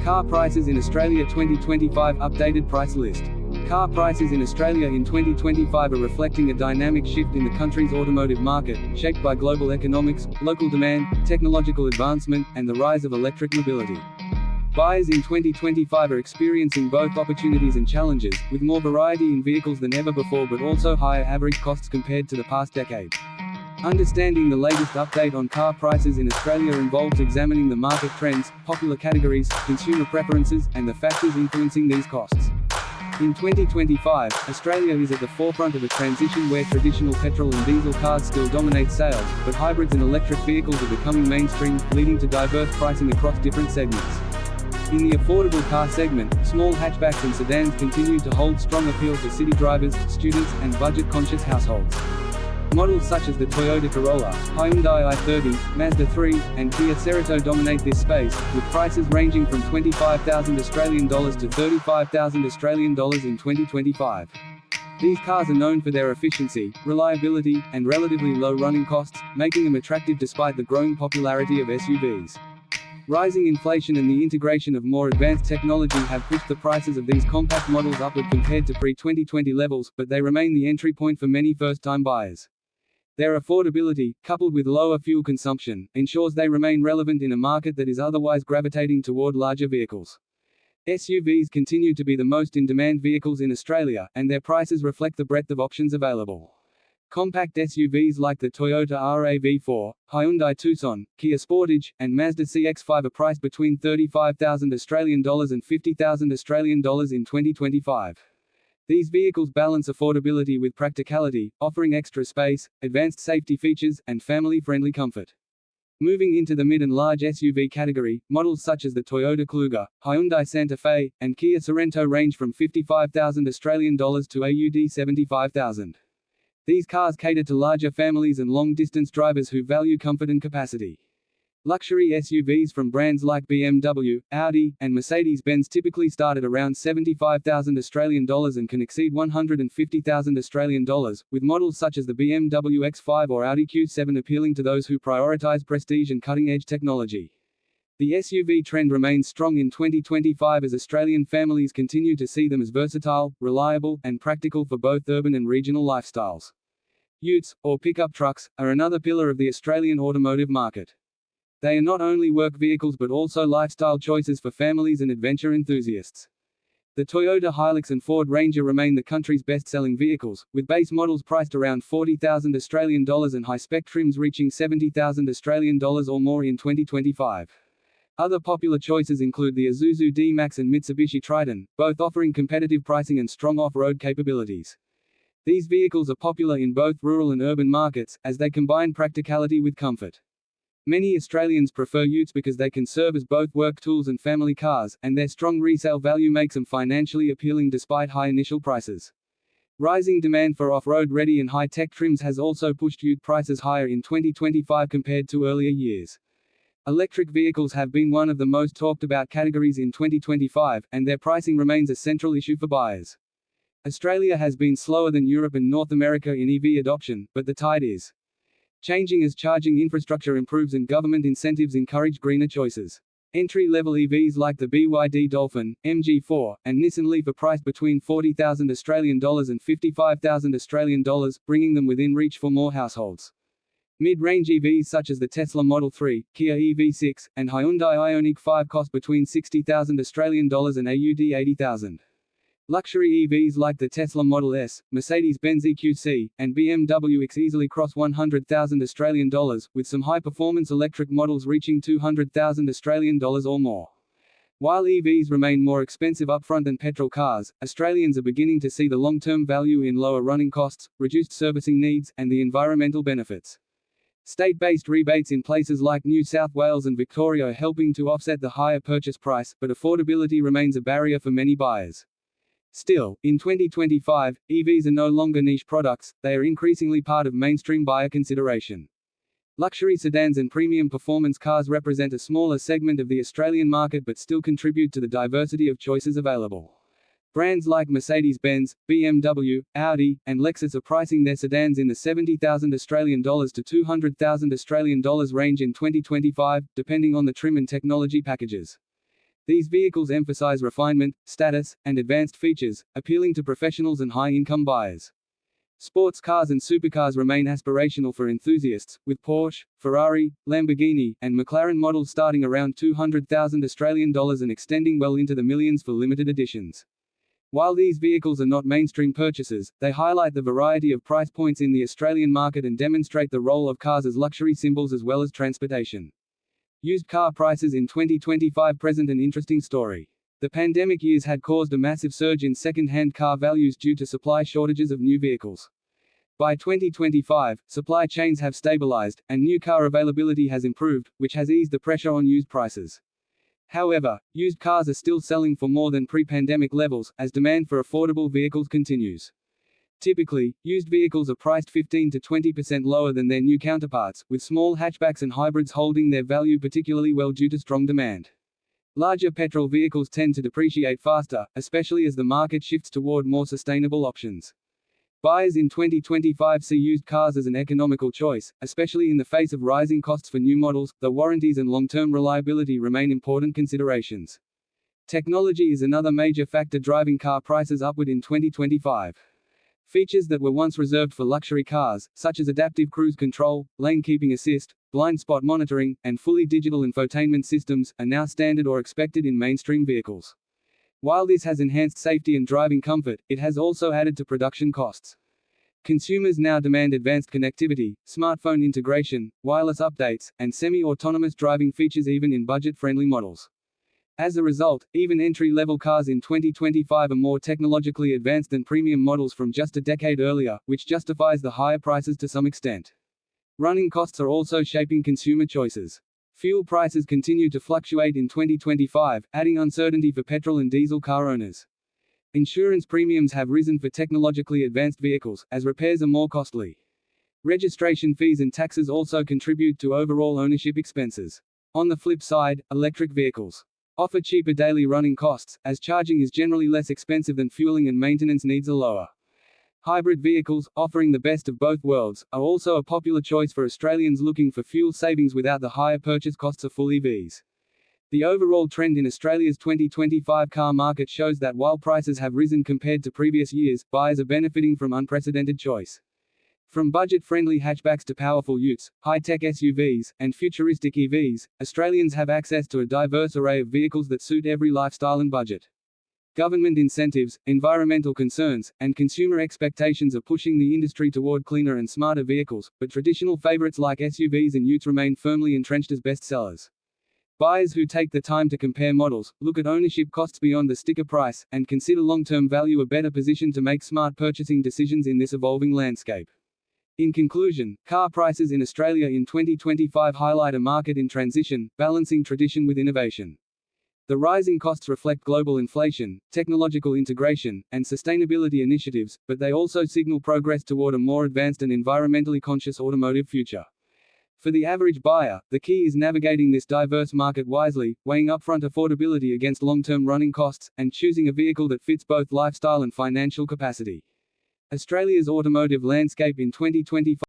Car prices in Australia 2025 updated price list. Car prices in Australia in 2025 are reflecting a dynamic shift in the country's automotive market, shaped by global economics, local demand, technological advancement, and the rise of electric mobility. Buyers in 2025 are experiencing both opportunities and challenges, with more variety in vehicles than ever before but also higher average costs compared to the past decade. Understanding the latest update on car prices in Australia involves examining the market trends, popular categories, consumer preferences, and the factors influencing these costs. In 2025, Australia is at the forefront of a transition where traditional petrol and diesel cars still dominate sales, but hybrids and electric vehicles are becoming mainstream, leading to diverse pricing across different segments. In the affordable car segment, small hatchbacks and sedans continue to hold strong appeal for city drivers, students, and budget-conscious households. Models such as the Toyota Corolla, Hyundai i30, Mazda 3, and Kia Cerito dominate this space, with prices ranging from $25,000 Australian dollars to $35,000 Australian dollars in 2025. These cars are known for their efficiency, reliability, and relatively low running costs, making them attractive despite the growing popularity of SUVs. Rising inflation and the integration of more advanced technology have pushed the prices of these compact models upward compared to pre-2020 levels, but they remain the entry point for many first-time buyers. Their affordability, coupled with lower fuel consumption, ensures they remain relevant in a market that is otherwise gravitating toward larger vehicles. SUVs continue to be the most in-demand vehicles in Australia, and their prices reflect the breadth of options available. Compact SUVs like the Toyota RAV4, Hyundai Tucson, Kia Sportage, and Mazda CX-5 are priced between $35,000 Australian dollars and $50,000 Australian dollars in 2025. These vehicles balance affordability with practicality, offering extra space, advanced safety features, and family-friendly comfort. Moving into the mid and large SUV category, models such as the Toyota Kluger, Hyundai Santa Fe, and Kia Sorento range from $55,000 Australian dollars to AUD 75,000. These cars cater to larger families and long-distance drivers who value comfort and capacity. Luxury SUVs from brands like BMW, Audi, and Mercedes-Benz typically start at around $75,000 Australian dollars and can exceed $150,000 Australian dollars, with models such as the BMW X5 or Audi Q7 appealing to those who prioritize prestige and cutting-edge technology. The SUV trend remains strong in 2025 as Australian families continue to see them as versatile, reliable, and practical for both urban and regional lifestyles. Utes, or pickup trucks, are another pillar of the Australian automotive market. They are not only work vehicles but also lifestyle choices for families and adventure enthusiasts. The Toyota Hilux and Ford Ranger remain the country's best-selling vehicles, with base models priced around $40,000 Australian dollars and high-spec trims reaching $70,000 Australian dollars or more in 2025. Other popular choices include the Isuzu D-Max and Mitsubishi Triton, both offering competitive pricing and strong off-road capabilities. These vehicles are popular in both rural and urban markets, as they combine practicality with comfort. Many Australians prefer utes because they can serve as both work tools and family cars, and their strong resale value makes them financially appealing despite high initial prices. Rising demand for off-road ready and high-tech trims has also pushed ute prices higher in 2025 compared to earlier years. Electric vehicles have been one of the most talked about categories in 2025, and their pricing remains a central issue for buyers. Australia has been slower than Europe and North America in EV adoption, but the tide is changing as charging infrastructure improves and government incentives encourage greener choices. Entry-level EVs like the BYD Dolphin, MG4, and Nissan Leaf are priced between $40,000 Australian dollars and $55,000 Australian dollars, bringing them within reach for more households. Mid-range EVs such as the Tesla Model 3, Kia EV6, and Hyundai Ioniq 5 cost between $60,000 Australian dollars and AUD 80,000. Luxury EVs like the Tesla Model S, Mercedes-Benz EQC, and BMW X easily cross $100,000 Australian dollars, with some high-performance electric models reaching $200,000 Australian dollars or more. While EVs remain more expensive upfront than petrol cars, Australians are beginning to see the long-term value in lower running costs, reduced servicing needs, and the environmental benefits. State-based rebates in places like New South Wales and Victoria are helping to offset the higher purchase price, but affordability remains a barrier for many buyers. Still, in 2025, EVs are no longer niche products, they are increasingly part of mainstream buyer consideration. Luxury sedans and premium performance cars represent a smaller segment of the Australian market but still contribute to the diversity of choices available. Brands like Mercedes-Benz, BMW, Audi, and Lexus are pricing their sedans in the $70,000 Australian dollars to $200,000 Australian dollars range in 2025, depending on the trim and technology packages. These vehicles emphasize refinement, status, and advanced features, appealing to professionals and high-income buyers. Sports cars and supercars remain aspirational for enthusiasts, with Porsche, Ferrari, Lamborghini, and McLaren models starting around $200,000 and extending well into the millions for limited editions. While these vehicles are not mainstream purchases, they highlight the variety of price points in the Australian market and demonstrate the role of cars as luxury symbols as well as transportation. Used car prices in 2025 present an interesting story. The pandemic years had caused a massive surge in second-hand car values due to supply shortages of new vehicles. By 2025, supply chains have stabilized, and new car availability has improved, which has eased the pressure on used prices. However, used cars are still selling for more than pre-pandemic levels, as demand for affordable vehicles continues. Typically, used vehicles are priced 15 to 20% lower than their new counterparts, with small hatchbacks and hybrids holding their value particularly well due to strong demand. Larger petrol vehicles tend to depreciate faster, especially as the market shifts toward more sustainable options. Buyers in 2025 see used cars as an economical choice, especially in the face of rising costs for new models, though warranties and long-term reliability remain important considerations. Technology is another major factor driving car prices upward in 2025. Features that were once reserved for luxury cars, such as adaptive cruise control, lane keeping assist, blind spot monitoring, and fully digital infotainment systems, are now standard or expected in mainstream vehicles. While this has enhanced safety and driving comfort, it has also added to production costs. Consumers now demand advanced connectivity, smartphone integration, wireless updates, and semi-autonomous driving features even in budget-friendly models. As a result, even entry-level cars in 2025 are more technologically advanced than premium models from just a decade earlier, which justifies the higher prices to some extent. Running costs are also shaping consumer choices. Fuel prices continue to fluctuate in 2025, adding uncertainty for petrol and diesel car owners. Insurance premiums have risen for technologically advanced vehicles, as repairs are more costly. Registration fees and taxes also contribute to overall ownership expenses. On the flip side, electric vehicles offer cheaper daily running costs, as charging is generally less expensive than fueling and maintenance needs are lower. Hybrid vehicles, offering the best of both worlds, are also a popular choice for Australians looking for fuel savings without the higher purchase costs of full EVs. The overall trend in Australia's 2025 car market shows that while prices have risen compared to previous years, buyers are benefiting from unprecedented choice. From budget-friendly hatchbacks to powerful utes, high-tech SUVs, and futuristic EVs, Australians have access to a diverse array of vehicles that suit every lifestyle and budget. Government incentives, environmental concerns, and consumer expectations are pushing the industry toward cleaner and smarter vehicles, but traditional favorites like SUVs and utes remain firmly entrenched as bestsellers. Buyers who take the time to compare models, look at ownership costs beyond the sticker price, and consider long-term value are better positioned to make smart purchasing decisions in this evolving landscape. In conclusion, car prices in Australia in 2025 highlight a market in transition, balancing tradition with innovation. The rising costs reflect global inflation, technological integration, and sustainability initiatives, but they also signal progress toward a more advanced and environmentally conscious automotive future. For the average buyer, the key is navigating this diverse market wisely, weighing upfront affordability against long-term running costs, and choosing a vehicle that fits both lifestyle and financial capacity. Australia's automotive landscape in 2025